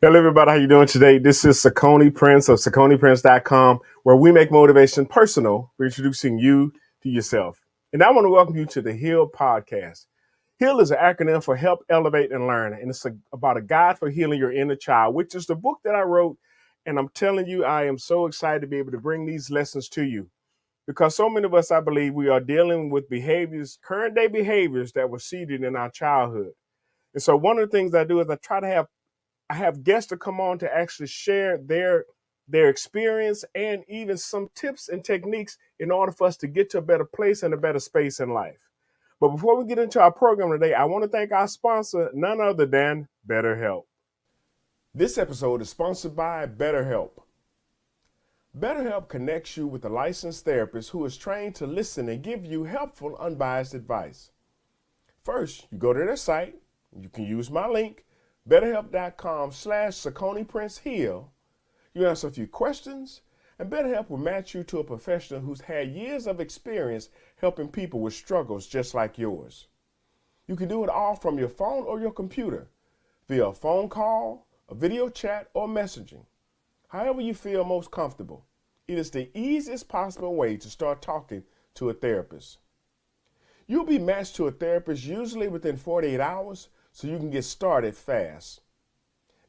Hello, everybody. How you doing today? This is Sakoni Prince of SakoniPrince.com, where we make motivation personal. We're introducing you to yourself. And I want to welcome you to the H.E.A.L podcast. H.E.A.L is an acronym for Help, Elevate, and Learn. And it's about a guide for healing your inner child, which is the book that I wrote. And I'm telling you, I am so excited to be able to bring these lessons to you. Because so many of us, I believe, we are dealing with behaviors, current day behaviors that were seeded in our childhood. And so one of the things I do is I have guests to come on to actually share their experience and even some tips and techniques in order for us to get to a better place and a better space in life. But before we get into our program today, I want to thank our sponsor, none other than BetterHelp. This episode is sponsored by BetterHelp. BetterHelp connects you with a licensed therapist who is trained to listen and give you helpful, unbiased advice. First, you go to their site. You can use my link, BetterHelp.com/SakoniPrinceHeal. You answer a few questions, and BetterHelp will match you to a professional who's had years of experience helping people with struggles just like yours. You can do it all from your phone or your computer, via a phone call, a video chat, or messaging. However you feel most comfortable. It is the easiest possible way to start talking to a therapist. You'll be matched to a therapist usually within 48 hours, so you can get started fast.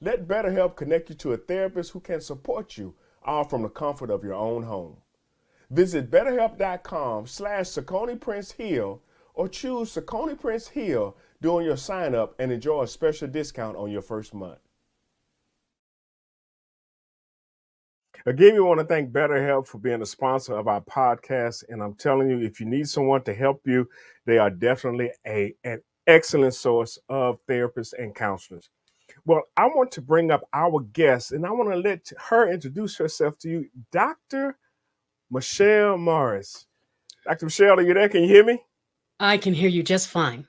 Let BetterHelp connect you to a therapist who can support you, all from the comfort of your own home. Visit BetterHelp.com/SakoniPrinceHeal or choose SakoniPrinceHeal during your sign up and enjoy a special discount on your first month. Again, we want to thank BetterHelp for being a sponsor of our podcast. And I'm telling you, if you need someone to help you, they are definitely an excellent source of therapists and counselors. Well, I want to bring up our guest, and I want to let her introduce herself to you, Dr. Mras. Dr. Michelle, are you there? Can you hear me? I can hear you just fine.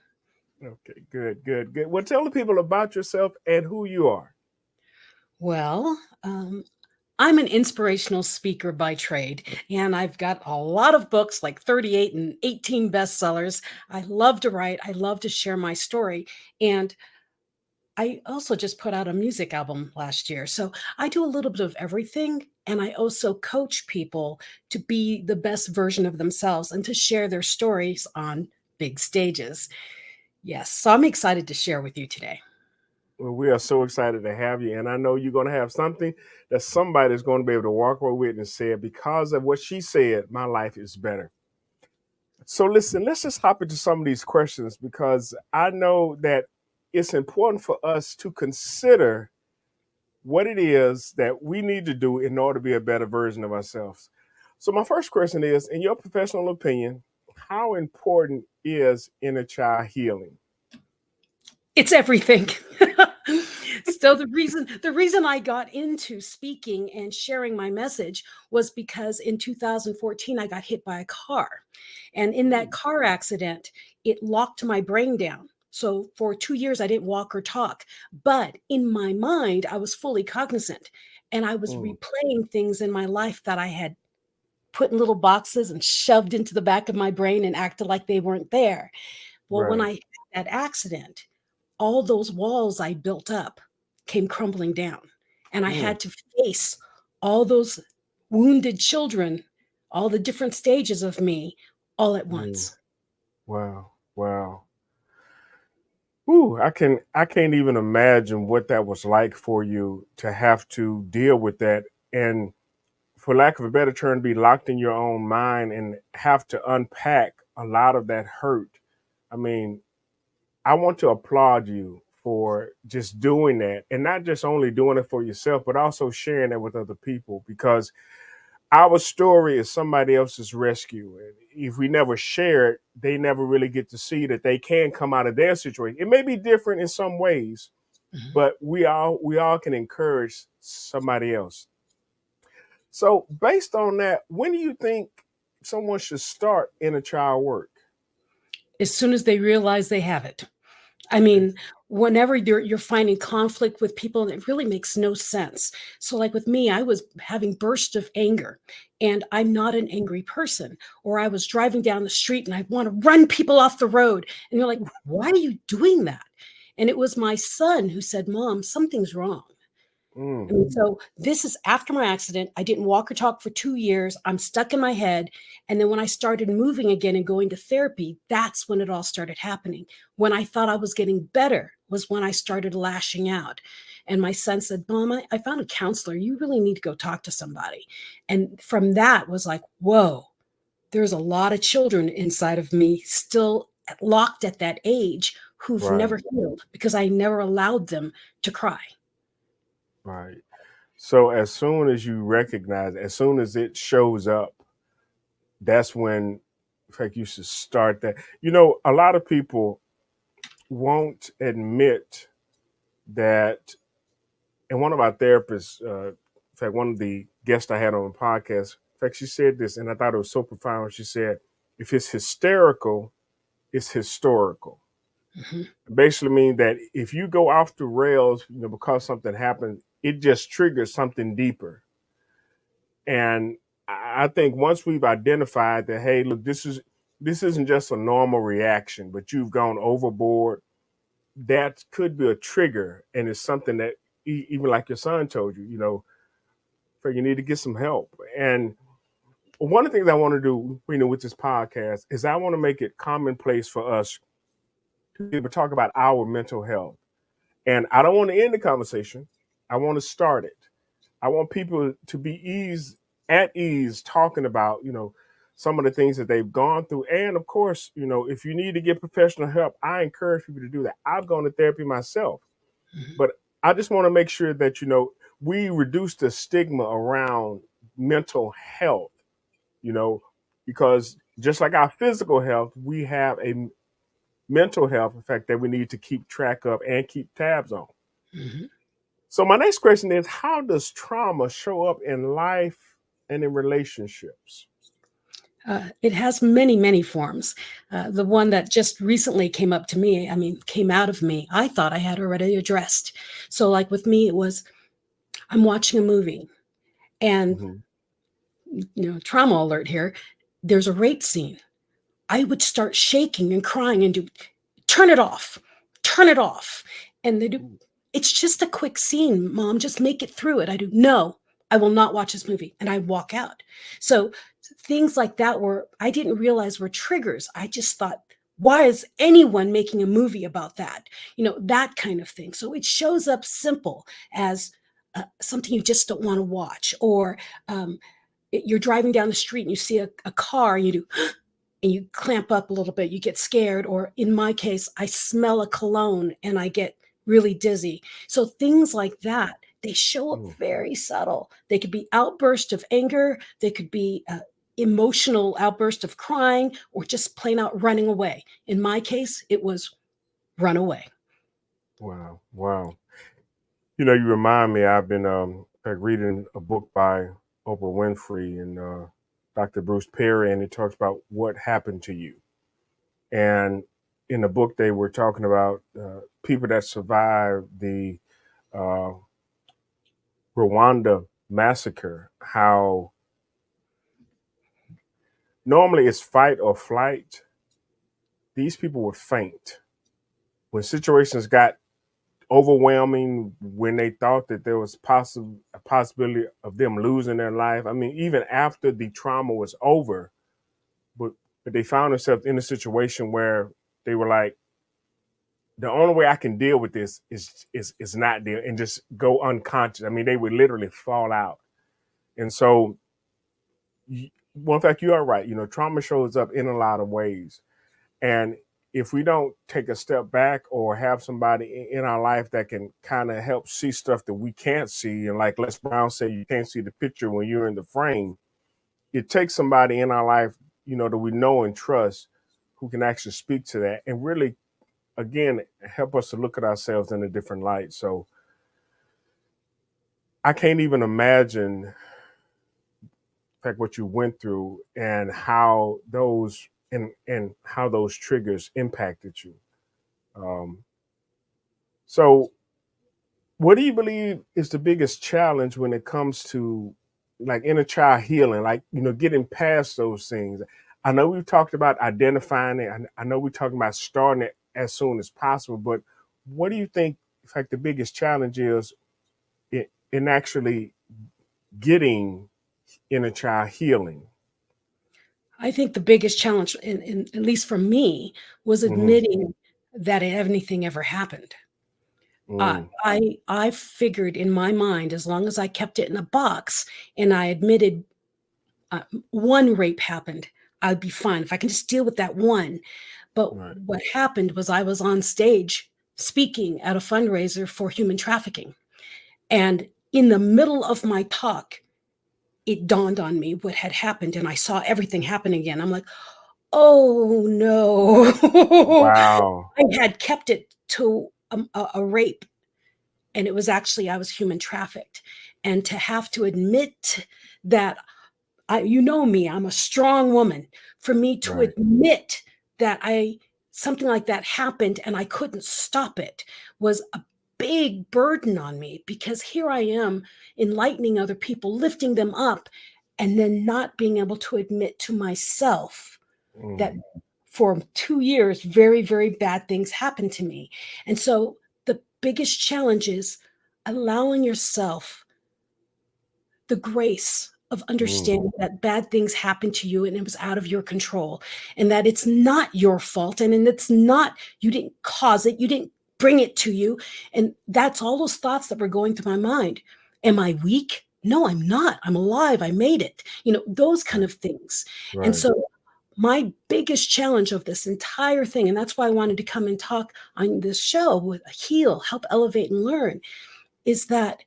Okay, good. Well, tell the people about yourself and who you are. Well, I'm an inspirational speaker by trade, and I've got a lot of books, like 38 and 18 bestsellers. I love to write. I love to share my story. And I also just put out a music album last year. So I do a little bit of everything. And I also coach people to be the best version of themselves and to share their stories on big stages. Yes. So I'm excited to share with you today. Well, we are so excited to have you. And I know you're going to have something that somebody's going to be able to walk away with and say, because of what she said, my life is better. So listen, let's just hop into some of these questions because I know that it's important for us to consider what it is that we need to do in order to be a better version of ourselves. So my first question is, in your professional opinion, how important is inner child healing? It's everything. So the reason I got into speaking and sharing my message was because in 2014 I got hit by a car. And in that car accident, it locked my brain down. So for 2 years I didn't walk or talk, but in my mind I was fully cognizant and I was Mm, replaying things in my life that I had put in little boxes and shoved into the back of my brain and acted like they weren't there. Well, when right. I had that accident, all those walls I built up came crumbling down. And I Mm, had to face all those wounded children, all the different stages of me all at mm. once. Wow. Ooh, I can't even imagine what that was like for you to have to deal with that and for lack of a better term, be locked in your own mind and have to unpack a lot of that hurt. I mean, I want to applaud you for just doing that and not just only doing it for yourself, but also sharing it with other people because our story is somebody else's rescue. And if we never share it, they never really get to see that they can come out of their situation. It may be different in some ways, Mhm. but we all can encourage somebody else. So, based on that, when do you think someone should start inner child work? As soon as they realize they have it. I Okay. mean, whenever you're finding conflict with people, and it really makes no sense. So, like with me, I was having bursts of anger, and I'm not an angry person. Or I was driving down the street and I want to run people off the road, and you're like, "Why are you doing that?" And it was my son who said, "Mom, something's wrong." I mean, so this is after my accident. I didn't walk or talk for 2 years. I'm stuck in my head. And then when I started moving again and going to therapy, that's when it all started happening. When I thought I was getting better was when I started lashing out. And my son said, Mom, I found a counselor. You really need to go talk to somebody. And from that was like, whoa, there's a lot of children inside of me still locked at that age who've Right, never healed because I never allowed them to cry. right. So as soon as you recognize, as soon as it shows up, that's when, in fact, you should start that. You know, a lot of people won't admit that. And one of our therapists, in fact, one of the guests I had on the podcast, in fact, she said this, and I thought it was so profound. She said, if it's hysterical, it's historical. Mhm. Basically means that if you go off the rails, you know, because something happened, it just triggers something deeper. And I think once we've identified that, hey, look, this isn't just a normal reaction, but you've gone overboard, that could be a trigger, and it's something that even like your son told you, you know, so you need to get some help. And one of the things I want to do, you know, with this podcast is I want to make it commonplace for us to be able to talk about our mental health. And I don't want to end the conversation. I want to start it. I want people to be at ease talking about, you know, some of the things that they've gone through. And of course, you know, if you need to get professional help, I encourage people to do that. I've gone to therapy myself, Mhm. but I just want to make sure that, you know, we reduce the stigma around mental health, you know, because just like our physical health, we have a mental health effect that we need to keep track of and keep tabs on. Mhm. So my next question is, how does trauma show up in life and in relationships? It has many, many forms. The one that just recently came up to me, I mean, came out of me, I thought I had already addressed. So, like with me, it was I'm watching a movie and, Hmm. trauma alert here, there's a rape scene. I would start shaking and crying and do, turn it off, turn it off. And they do, it's just a quick scene, Mom, just make it through it. I do, no, I will not watch this movie. And I walk out. So things like that were, I didn't realize were triggers. I just thought, why is anyone making a movie about that? That kind of thing. So it shows up simple as something you just don't want to watch, or um, you're driving down the street and you see a car and you do, and you clamp up a little bit, you get scared, or in my case, I smell a cologne and I get really dizzy. So things like that, they show up Mm. very subtle. They could be outburst of anger, they could be emotional outburst of crying, or just plain out running away. In my case, it was run away. Wow, wow. You know, you remind me. I've been reading a book by Oprah Winfrey and Dr. Bruce Perry, and it talks about what happened to you. And in the book, they were talking about people that survived the uh, Rwanda massacre. How normally it's fight or flight. These people would faint when situations got overwhelming, when they thought that there was a possibility of them losing their life. I mean, even after the trauma was over, but they found themselves in a situation where they were like, the only way I can deal with this is not deal and just go unconscious. I mean, they would literally fall out. And so, well, in fact, you are right. You know, trauma shows up in a lot of ways. And if we don't take a step back or have somebody in our life that can kind of help see stuff that we can't see, and like Les Brown said, you can't see the picture when you're in the frame, it takes somebody in our life, you know, that we know and trust who can actually speak to that and really, again, help us to look at ourselves in a different light. So I can't even imagine, in fact, what you went through and how those triggers impacted you. Um, so what do you believe is the biggest challenge when it comes to like inner child healing, like, you know, getting past those things? I know we've talked about identifying it. I know we're talking about starting it as soon as possible, but what do you think, in fact, the biggest challenge is in in actually getting inner child healing? I think the biggest challenge, at least for me, was Mm-hmm. admitting that anything ever happened. Mm, I figured in my mind, as long as I kept it in a box and I admitted uh, one rape happened, I'd be fine if I can just deal with that one. But right. what happened was I was on stage speaking at a fundraiser for human trafficking. And in the middle of my talk, it dawned on me what had happened, and I saw everything happen again. I'm like, oh no. Wow. I had kept it to a rape, and it was actually, I was human trafficked. And to have to admit that, you know me, I'm a strong woman. For me to Right. admit that something like that happened and I couldn't stop it was a big burden on me, because here I am enlightening other people, lifting them up, and then not being able to admit to myself that Mm, for 2 years, very, very bad things happened to me. And so the biggest challenge is allowing yourself the grace of mm, understanding that bad things happened to you and it was out of your control, and that it's not your fault, and it's not, you didn't cause it, you didn't bring it to you. And that's all those thoughts that were going through my mind. Am I weak? No, I'm not. I'm alive. I made it. Those kind right. of things. And Right. so my biggest challenge of this entire thing, and that's why I wanted to come and talk on this show with Heal, Help Elevate and Learn, is that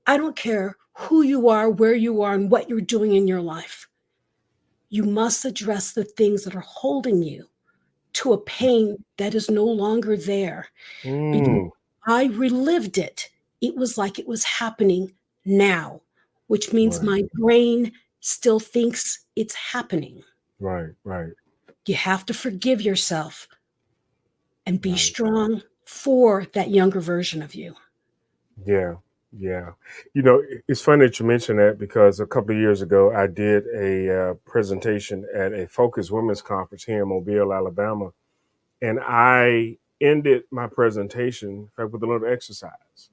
I don't care who you are, where you are, and what you're doing in your life. You must address the things that are holding you to a pain that is no longer there. Because Mm, I relived it. It was like it was happening now, which means right. my brain still thinks it's happening. Right. Right. You have to forgive yourself and be Right. strong for that younger version of you. Yeah. Yeah. It's funny that you mentioned that because a couple of years ago, I did a presentation at a Focus Women's Conference here in Mobile, Alabama. And I ended my presentation, in fact, with a little exercise.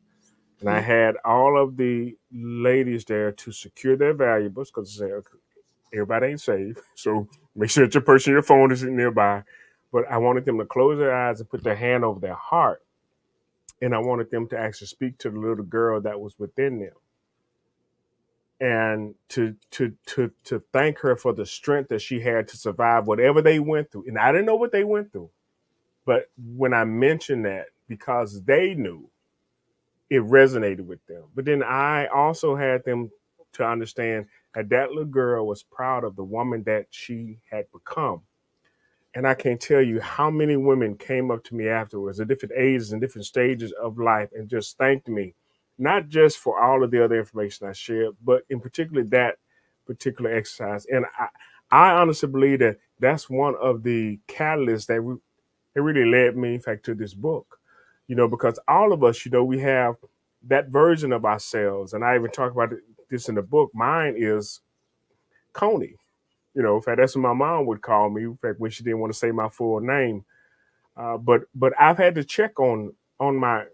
And I Mhm. had all of the ladies there to secure their valuables because everybody ain't safe. So make sure that your purse and your phone is nearby. But I wanted them to close their eyes and put their hand over their heart. And I wanted them to actually speak to the little girl that was within them and to thank her for the strength that she had to survive whatever they went through. And I didn't know what they went through. But when I mentioned that, because they knew, it resonated with them. But then I also had them to understand that that little girl was proud of the woman that she had become. And I can't tell you how many women came up to me afterwards at different ages and different stages of life and just thanked me, not just for all of the other information I shared, but in particular that particular exercise. And I honestly believe that that's one of the catalysts that really led me, in fact, to this book. Because all of us, we have that version of ourselves. And I even talk about this in the book. Mine is Coney. In fact, that's what my mom would call me. In fact, when she didn't want to say my full name, but I've had to check on my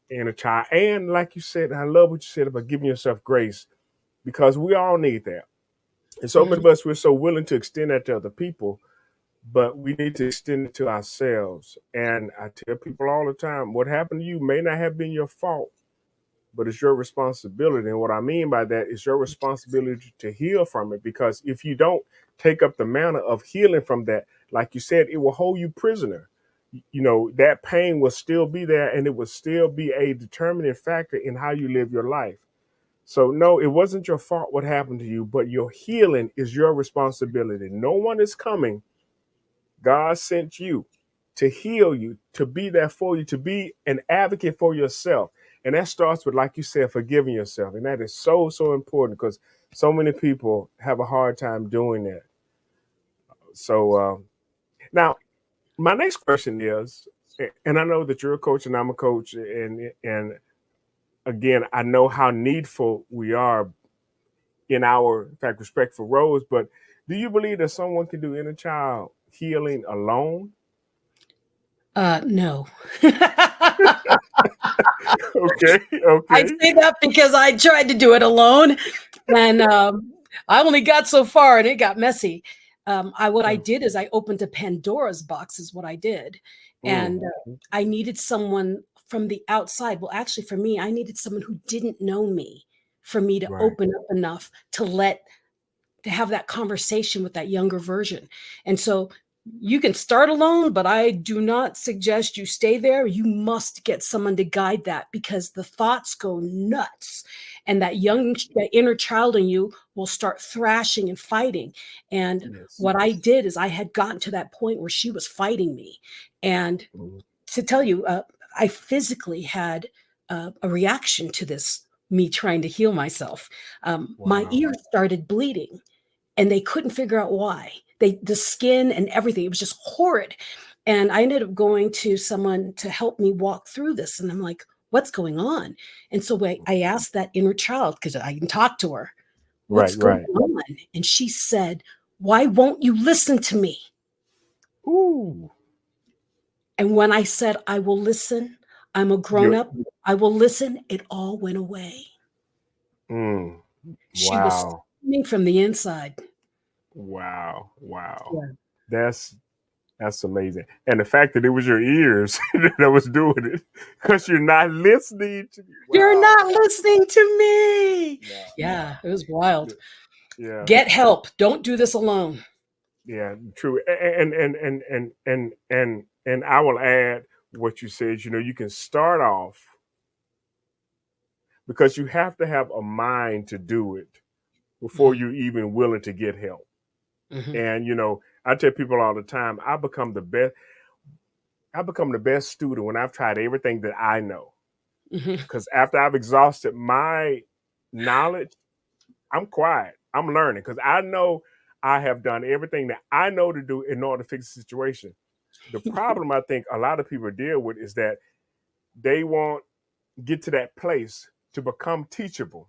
inner child, and like you said, I love what you said about giving yourself grace because we all need that. And so many Mhm. of us, we're so willing to extend that to other people, but we need to extend it to ourselves. And I tell people all the time, what happened to you may not have been your fault, but it's your responsibility. And what I mean by that is your responsibility to heal from it. Because if you don't take up the manner of healing from that, like you said, it will hold you prisoner. That pain will still be there and it will still be a determining factor in how you live your life. So, no, it wasn't your fault what happened to you, but your healing is your responsibility. No one is coming. God sent you to heal you, to be there for you, to be an advocate for yourself. And that starts with, like you said, forgiving yourself. And that is so, so important because so many people have a hard time doing that. So now, my next question is, and I know that you're a coach and I'm a coach, and again, I know how needful we are in our, in fact, respectful roles. But do you believe that someone can do inner child healing alone? No. Okay, I okay. say that because I tried to do it alone, and I only got so far, and it got messy. What I did is I opened a Pandora's box, is what I did, and Mm, I needed someone from the outside. Well, actually, for me, I needed someone who didn't know me for me to right. open up enough to have that conversation with that younger version. And so you can start alone, but I do not suggest you stay there. You must get someone to guide that because the thoughts go nuts. And that inner child in you will start thrashing and fighting. And Yes. what I did is I had gotten to that point where she was fighting me. And Mm, to tell you, I physically had a reaction to this, me trying to heal myself. My wow. ear started bleeding and they couldn't figure out why. The skin and everything, it was just horrid. And I ended up going to someone to help me walk through this. And I'm like, what's going on? And so I asked that inner child, because I can talk to her, what's Right, going right. on? And she said, why won't you listen to me? Ooh. And when I said, I will listen, I'm a grown You up, I will listen, it all went away. mm, She was wow. screaming from the inside. Wow. Wow. Yeah. That's that's amazing. And the fact that it was your ears that was doing it because you're not listening to me. You're Wow. not listening to me. Wow. Yeah, it was wild. Yeah. Get help. Don't do this alone. Yeah, true. And I will add what you said, you can start off because you have to have a mind to do it before Mhm, you're even willing to get help. mhm, And I tell people all the time, I become the best student when I've tried everything that I know. mhm. Because after I've exhausted my knowledge, I'm quiet. I'm learning because I know I have done everything that I know to do in order to fix the situation. The problem I think a lot of people deal with is that they won't get to that place to become teachable.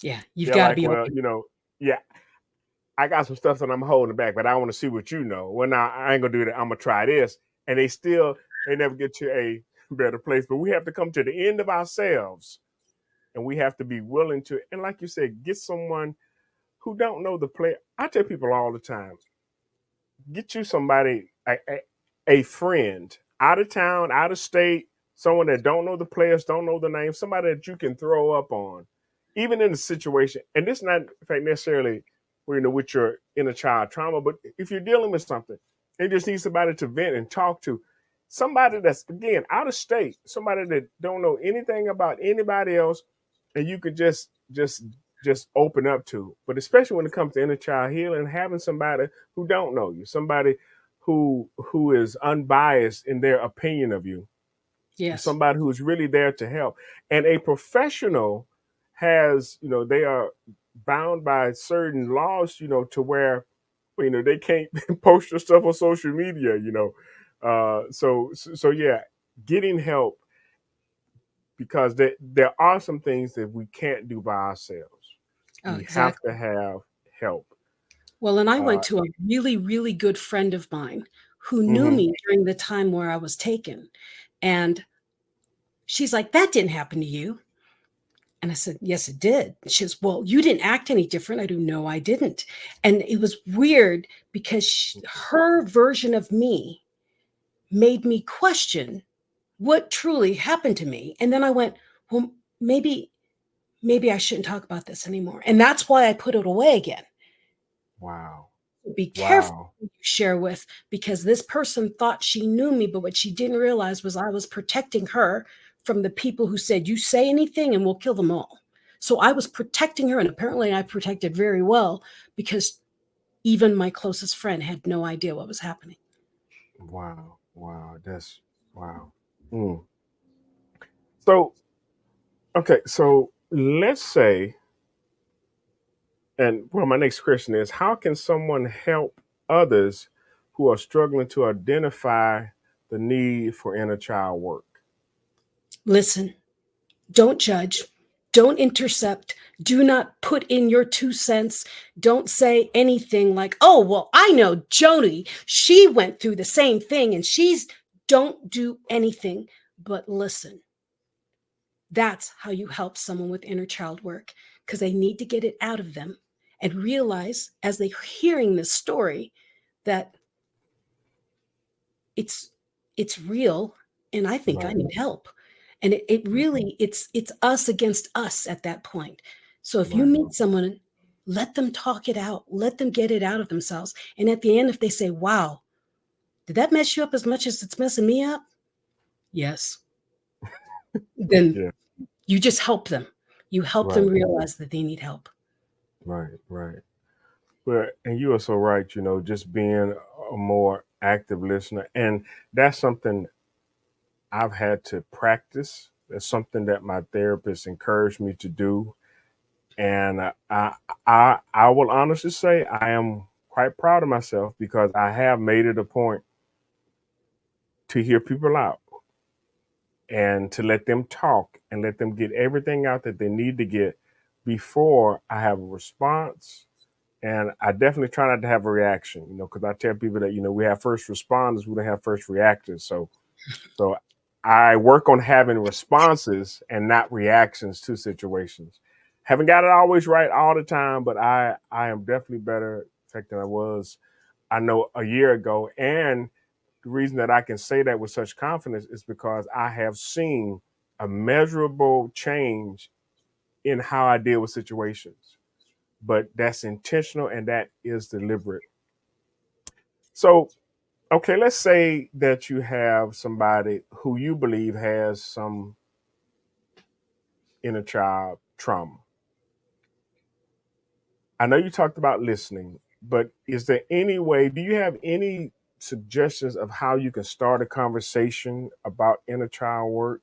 Yeah, you've They're got to like, be well, open. yeah, I got some stuff that I'm holding back, but I want to see what you know. Well, now I ain't gonna do that. I'm gonna try this, and they never get to a better place. But we have to come to the end of ourselves, and we have to be willing to. And like you said, get someone who don't know the play. I tell people all the time, get you somebody, a friend, out of town, out of state, someone that don't know the players, don't know the name, somebody that you can throw up on, even in a situation. And this not, in fact, necessarily, with your inner child trauma, but if you're dealing with something, you just need somebody to vent and talk to. Somebody that's again out of state, somebody that don't know anything about anybody else, and you could just open up to. But especially when it comes to inner child healing, having somebody who don't know you, somebody who is unbiased in their opinion of you, Yes. somebody who's really there to help. And a professional has, they are bound by certain laws, to where, they can't post your stuff on social media. So yeah, getting help because there are some things that we can't do by ourselves. Oh, We have to exactly. have help. Well, and I Uh, went to a really, really good friend of mine who knew mhm. me during the time where I was taken. And she's like, that didn't happen to you. And I said, yes, it did. She goes, well, you didn't act any different. I do. No, I didn't. And it was weird because her version of me made me question what truly happened to me. And then I went, well, maybe I shouldn't talk about this anymore. And that's why I put it away again. Wow. Be careful Wow. who you share with because this person thought she knew me, but what she didn't realize was I was protecting her from the people who said, you say anything and we'll kill them all. So I was protecting her, and apparently I protected very well because even my closest friend had no idea what was happening. Wow. Wow. That's wow. Mm. So okay, so let's say, and well, my next question is, how can someone help others who are struggling to identify the need for inner child work? Listen, don't judge, don't intercept, do not put in your 2 cents. Don't say anything like, oh, well, I know Jody. She went through the same thing and she's Don't do anything but listen. That's how you help someone with inner child work, because they need to get it out of them and realize as they're hearing this story that it's it's real, and I think I Right. need help. And it really it's us against us at that point. So if you Right. meet someone, let them talk it out, let them get it out of themselves. And at the end, if they say, wow, did that mess you up as much as it's messing me up? Yes. Then Yeah. you just help them. You help them Right. realize that they need help. Right. Right. But and you are so right. Just being a more active listener, and that's something I've had to practice. That's something that my therapist encouraged me to do, and I will honestly say I am quite proud of myself because I have made it a point to hear people out and to let them talk and let them get everything out that they need to get before I have a response. And I definitely try not to have a reaction, because I tell people that, we have first responders, we don't have first reactors. So I work on having responses and not reactions to situations. Haven't got it always right all the time, but I am definitely better, in fact, than I was, I know, a year ago. And the reason that I can say that with such confidence is because I have seen a measurable change in how I deal with situations. But that's intentional and that is deliberate. So, okay, let's say that you have somebody who you believe has some inner child trauma. I know you talked about listening, but is there any way, do you have any suggestions of how you can start a conversation about inner child work?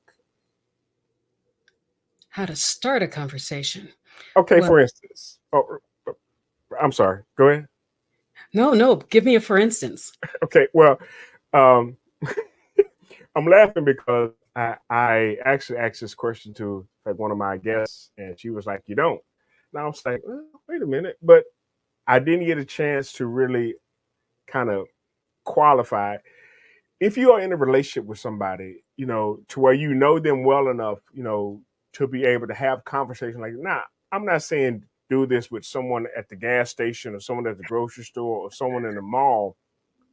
How to start a conversation. Okay, Well, for instance, I'm sorry, go ahead. no, no, give me a for instance. Okay, well, um, I'm laughing because I actually asked this question to like one of my guests, and she was like, "You don't." And I was like, "Wait a minute," but I didn't get a chance to really kind of qualify. If you are in a relationship with somebody, to where you know them well enough, to be able to have conversation like, nah, I'm not saying do this with someone at the gas station or someone at the grocery store or someone in the mall.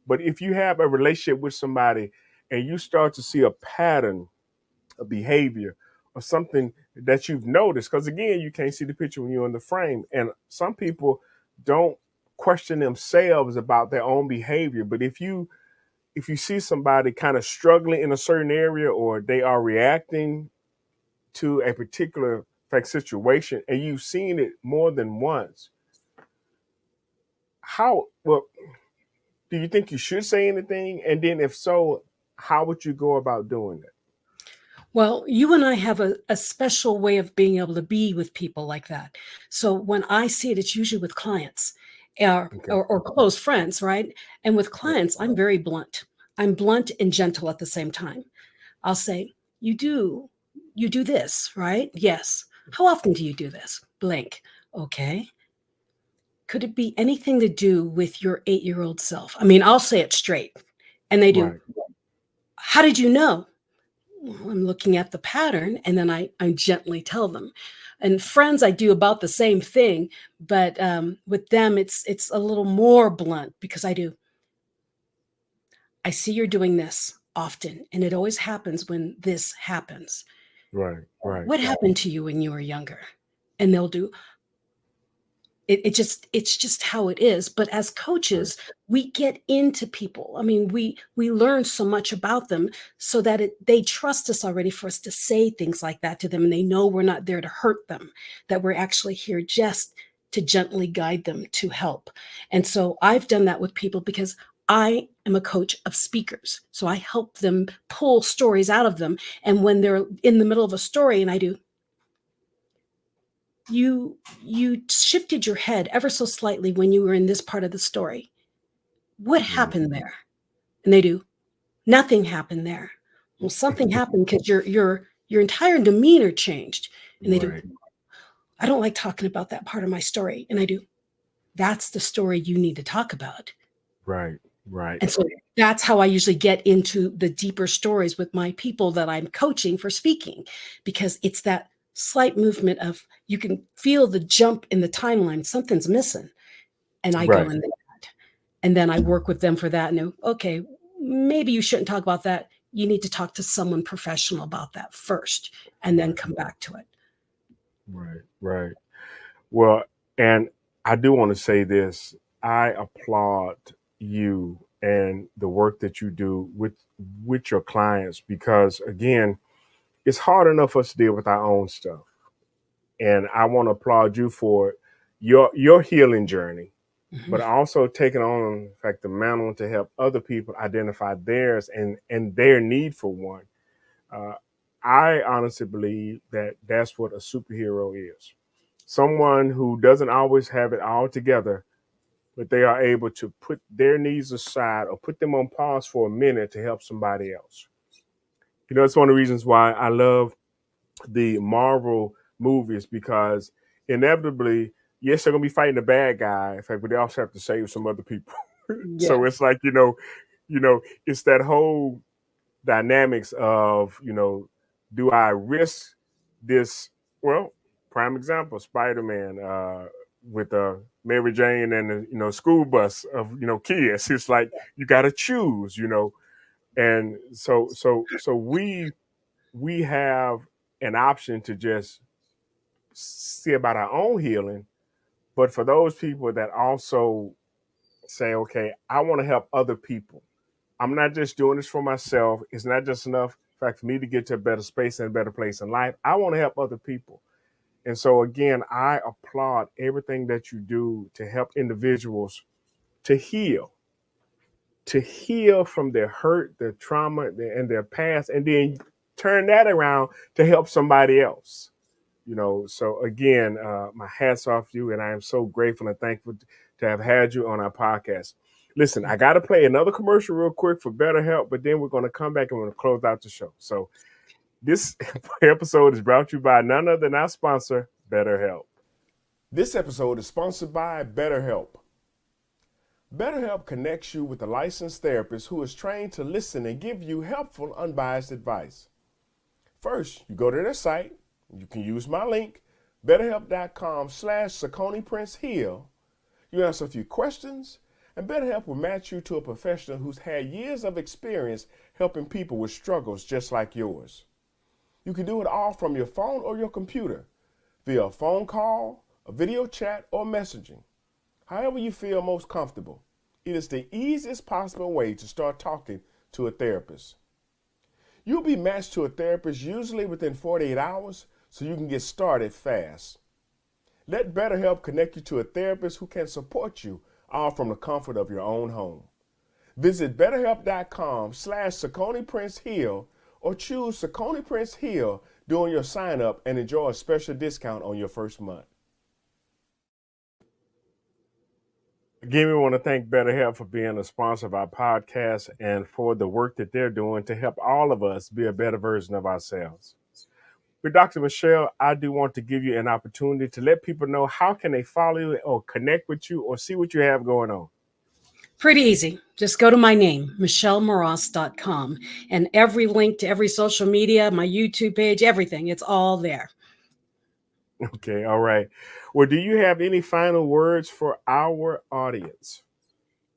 But if you have a relationship with somebody and you start to see a pattern of behavior or something that you've noticed, because again, you can't see the picture when you're in the frame. And some people don't question themselves about their own behavior. But if you see somebody kind of struggling in a certain area or they are reacting to a particular fact situation and you've seen it more than once, how well do you think you should say anything? And then if so, how would you go about doing it? Well, you and I have a special way of being able to be with people like that. So when I see it, it's usually with clients Okay. or close friends, right? And with Yeah. clients, I'm very blunt. I'm blunt and gentle at the same time. I'll say, you do this, right? Yes. How often do you do this? Blank. Okay. Could it be anything to do with your 8-year-old self? I mean, I'll say it straight. And they do, Right. how did you know? Well, I'm looking at the pattern and then I gently tell them. And friends, I do about the same thing, but with them, it's a little more blunt because I see you're doing this often, and it always happens when this happens. Right. Right. What happened to you when you were younger? And they'll do, it's just how it is. But as Right. coaches, we get into people. I mean, we learn so much about them so that they trust us already for us to say things like that to them, and they know we're not there to hurt them, that we're actually here just to gently guide them to help. And so I've done that with people because I am a coach of speakers. So I help them pull stories out of them. And when they're in the middle of a story and I do, you shifted your head ever so slightly when you were in this part of the story. What Mm. happened there? And they do, nothing happened there. Well, something happened because your entire demeanor changed. And they do, Right. I don't like talking about that part of my story. And I do, that's the story you need to talk about. Right. Right. And so that's how I usually get into the deeper stories with my people that I'm coaching for speaking, because it's that slight movement of you can feel the jump in the timeline, something's missing. And I go Right. in there and then I work with them for that. And okay, maybe you shouldn't talk about that. You need to talk to someone professional about that first and then Right. come back to it. Right. Right. Well, and I do want to say this. I applaud you and the work that you do with your clients because again, it's hard enough for us to deal with our own stuff. And I want to applaud you for your healing journey, Mhm. but also taking on in fact the mantle to help other people identify theirs and their need for one. Uh, I honestly believe that that's what a superhero is. Someone who doesn't always have it all together, but they are able to put their needs aside or put them on pause for a minute to help somebody else. You know, it's one of the reasons why I love the Marvel movies because inevitably, yes, they're gonna be fighting the bad guy, in fact, but they also have to save some other people. Yeah. So it's like, it's that whole dynamics of, do I risk this? Well, prime example, Spider-Man with Mary Jane and the school bus of kids. It's like you got to choose, and so we have an option to just see about our own healing, but for those people that also say, okay, I want to help other people. I'm not just doing this for myself. It's not just enough, in fact, for me to get to a better space and a better place in life. I want to help other people. And so, again, I applaud everything that you do to help individuals to heal, from their hurt, their trauma, and their past, and then turn that around to help somebody else. So again, my hats off to you, and I am so grateful and thankful to have had you on our podcast. Listen, I got to play another commercial real quick for BetterHelp, but then we're going to come back and we're going to close out the show. So this episode is brought to you by none other than our sponsor, BetterHelp. This episode is sponsored by BetterHelp. BetterHelp connects you with a licensed therapist who is trained to listen and give you helpful, unbiased advice. First, you go to their site. You can use my link, betterhelp.com/SaconiPrinceHeal. You answer a few questions, and BetterHelp will match you to a professional who's had years of experience helping people with struggles just like yours. You can do it all from your phone or your computer, via a phone call, a video chat, or messaging. However you feel most comfortable. It is the easiest possible way to start talking to a therapist. You'll be matched to a therapist usually within 48 hours so you can get started fast. Let BetterHelp connect you to a therapist who can support you all from the comfort of your own home. Visit betterhelp.com/SaconiPrinceHeal or choose Saconi Prince Heal during your sign up and enjoy a special discount on your first month. Again, we want to thank BetterHelp for being a sponsor of our podcast and for the work that they're doing to help all of us be a better version of ourselves. With Dr. Michelle, I do want to give you an opportunity to let people know how can they follow you or connect with you or see what you have going on. Pretty easy. Just go to my name, michellemras.com, and every link to every social media, my YouTube page, everything, it's all there. Okay, all right. Well, do you have any final words for our audience?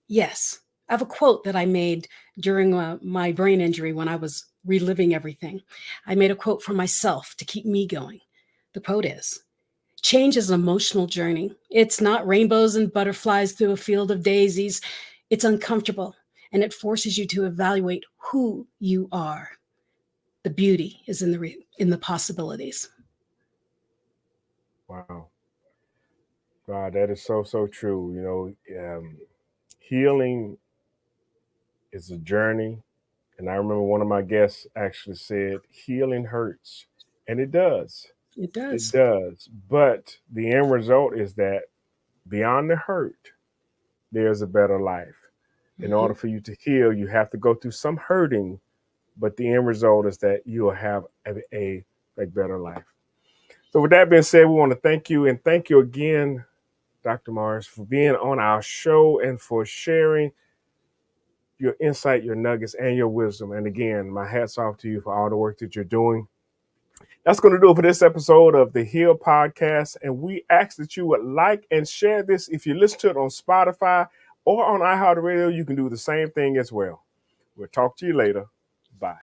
Yes. I have a quote that I made during my brain injury when I was reliving everything. I made a quote for myself to keep me going. The quote is, change is an emotional journey. It's not rainbows and butterflies through a field of daisies. It's uncomfortable, and it forces you to evaluate who you are. The beauty is in the possibilities. Wow. God, that is so true. Healing is a journey. And I remember one of my guests actually said, healing hurts. And it does. It It does. does. But the end result is that beyond the hurt, there's a better life. In order Mhm. for you to heal, you have to go through some hurting, but the end result is that you will have a better life. So, with that being said, we want to thank you and thank you again, Dr. Mars, for being on our show and for sharing your insight, your nuggets, and your wisdom. And again, my hat's off to you for all the work that you're doing. That's going to do it for this episode of the H.E.A.L podcast. And we ask that you would like and share this. If you listen to it on Spotify or on iHeartRadio, you can do the same thing as well. We'll talk to you later.